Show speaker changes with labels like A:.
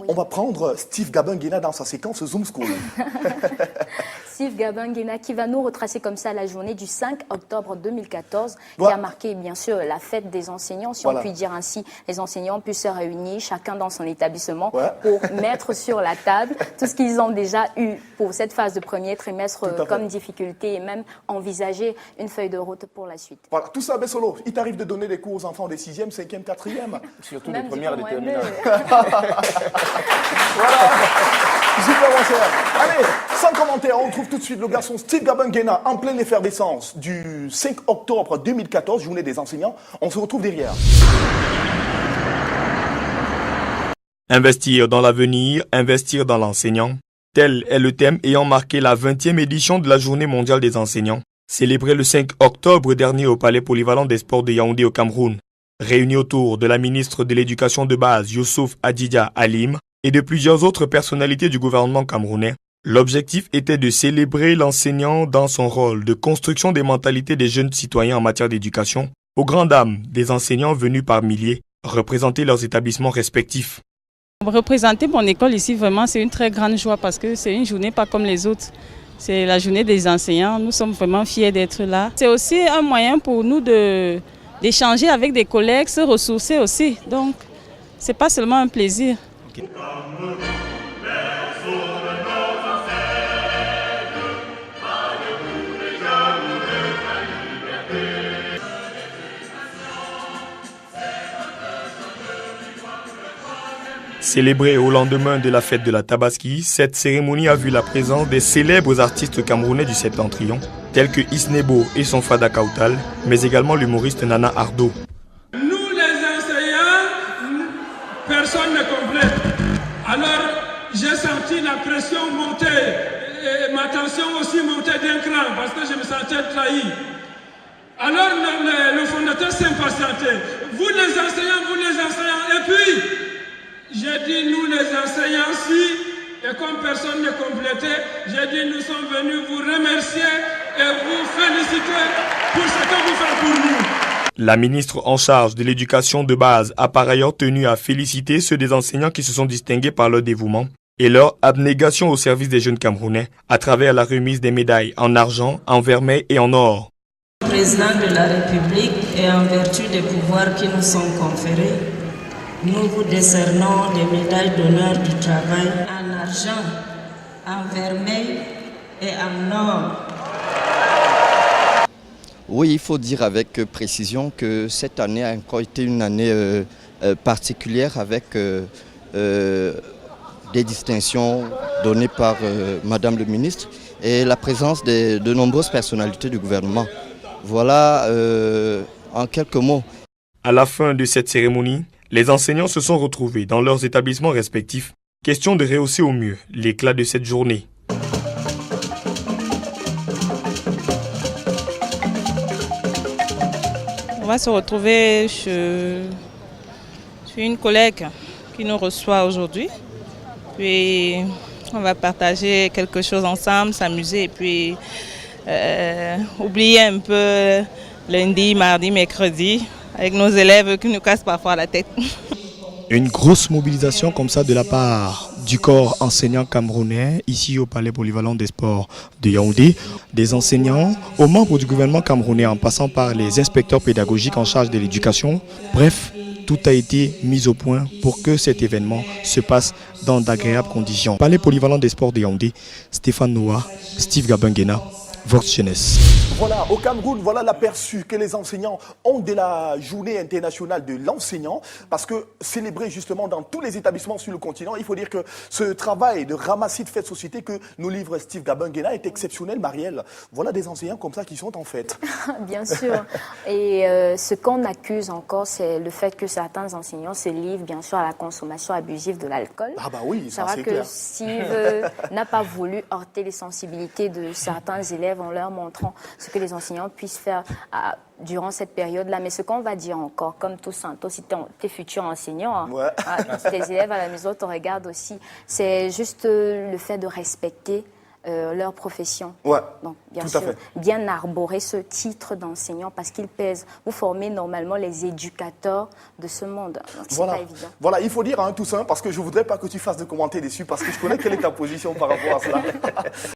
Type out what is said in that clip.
A: Oui.
B: On va prendre Steve Gabin-Guéna dans sa séquence Zoom School.
A: Steve Gabin-Guéna qui va nous retracer comme ça la journée du 5 octobre 2014
B: Ouais.
A: qui a marqué bien sûr la fête des enseignants, si
B: Voilà.
A: on peut dire ainsi. Les enseignants puissent se réunir chacun dans son établissement
B: Ouais.
A: pour mettre sur la table tout ce qu'ils ont déjà eu pour cette phase de premier trimestre
B: Tout à fait.
A: comme difficulté et même envisager une feuille de route pour la suite.
B: Voilà, tout ça, Bessolo, il t'arrive de donner des cours aux enfants des 6e, 5e, 4e.
C: Surtout
A: Même
C: les premières et
A: du
C: des
A: moins
C: terminales.
B: Voilà, super bon cher. Allez, sans commentaire, on retrouve tout de suite le garçon Steve Gabin-Guéna en pleine effervescence du 5 octobre 2014, journée des enseignants. On se retrouve derrière.
D: Investir dans l'avenir, investir dans l'enseignant. Tel est le thème ayant marqué la 20e édition de la Journée mondiale des enseignants, célébrée le 5 octobre dernier au Palais polyvalent des sports de Yaoundé au Cameroun. Réunis autour de la ministre de l'Éducation de base, Youssouf Adidja Halim, et de plusieurs autres personnalités du gouvernement camerounais, l'objectif était de célébrer l'enseignant dans son rôle de construction des mentalités des jeunes citoyens en matière d'éducation, aux grandes dames des enseignants venus par milliers, représenter leurs établissements respectifs.
E: Représenter mon école ici, vraiment, c'est une très grande joie parce que c'est une journée pas comme les autres. C'est la journée des enseignants. Nous sommes vraiment fiers d'être là. C'est aussi un moyen pour nous d'échanger avec des collègues, se ressourcer aussi. Donc, c'est pas seulement un plaisir.
D: Okay. Célébrée au lendemain de la fête de la Tabaski, cette cérémonie a vu la présence des célèbres artistes camerounais du Septentrion, tels que Isnebo et son Fada Kautal, mais également l'humoriste Nana Ardo.
F: Nous les enseignants, personne ne complète. Alors j'ai senti la pression monter, et ma tension aussi monter d'un cran parce que je me sentais trahi. Alors le fondateur s'impatientait. Vous les enseignants, et puis j'ai dit nous les enseignants-ci, et comme personne ne complétait, j'ai dit nous sommes venus vous remercier et vous féliciter pour ce que vous faites pour nous.
D: La ministre en charge de l'éducation de base a par ailleurs tenu à féliciter ceux des enseignants qui se sont distingués par leur dévouement et leur abnégation au service des jeunes Camerounais à travers la remise des médailles en argent, en vermeil et en or.
G: Président de la République et en vertu des pouvoirs qui nous sont conférés, nous vous décernons les médailles d'honneur du travail en argent, en vermeil et en or.
H: Oui, il faut dire avec précision que cette année a encore été une année particulière avec des distinctions données par Madame le ministre et la présence de nombreuses personnalités du gouvernement. Voilà en quelques mots.
D: À la fin de cette cérémonie, les enseignants se sont retrouvés dans leurs établissements respectifs. Question de rehausser au mieux l'éclat de cette journée.
E: On va se retrouver chez une collègue qui nous reçoit aujourd'hui. Puis on va partager quelque chose ensemble, s'amuser et puis oublier un peu lundi, mardi, mercredi avec nos élèves qui nous cassent parfois la tête.
D: Une grosse mobilisation comme ça de la part du corps enseignant camerounais ici au Palais polyvalent des sports de Yaoundé, des enseignants aux membres du gouvernement camerounais en passant par les inspecteurs pédagogiques en charge de l'éducation. Bref, tout a été mis au point pour que cet événement se passe dans d'agréables conditions. Palais polyvalent des sports de Yaoundé, Stéphane Noah, Steve Gabin-Guéna, Vox Jeunesse.
B: Voilà, au Cameroun, voilà l'aperçu que les enseignants ont de la journée internationale de l'enseignant, parce que célébré justement dans tous les établissements sur le continent, il faut dire que ce travail de ramassis de fêtes société que nous livre Steve Gabin-Guéna est exceptionnel, Marielle. Voilà des enseignants comme ça qui sont en fête.
A: Bien sûr. Et ce qu'on accuse encore, c'est le fait que certains enseignants se livrent bien sûr à la consommation abusive de l'alcool.
B: Ah bah oui, ça c'est
A: que
B: clair.
A: Steve n'a pas voulu heurter les sensibilités de certains élèves en leur montrant ce que les enseignants puissent faire durant cette période-là. Mais ce qu'on va dire encore, comme tout Santos, si t'es futur enseignant,
B: ouais.
A: Tes élèves à la maison te regardent aussi, c'est juste le fait de respecter leur profession.
B: Ouais,
A: Donc, bien
B: tout
A: sûr,
B: à fait.
A: bien arborer ce titre d'enseignant parce qu'il pèse. Vous formez normalement les éducateurs de ce monde. Donc, c'est
B: Voilà.
A: pas évident.
B: Voilà, il faut dire, hein, Toussaint, parce que je voudrais pas que tu fasses de commentaires dessus, parce que je connais quelle est ta position par rapport à cela.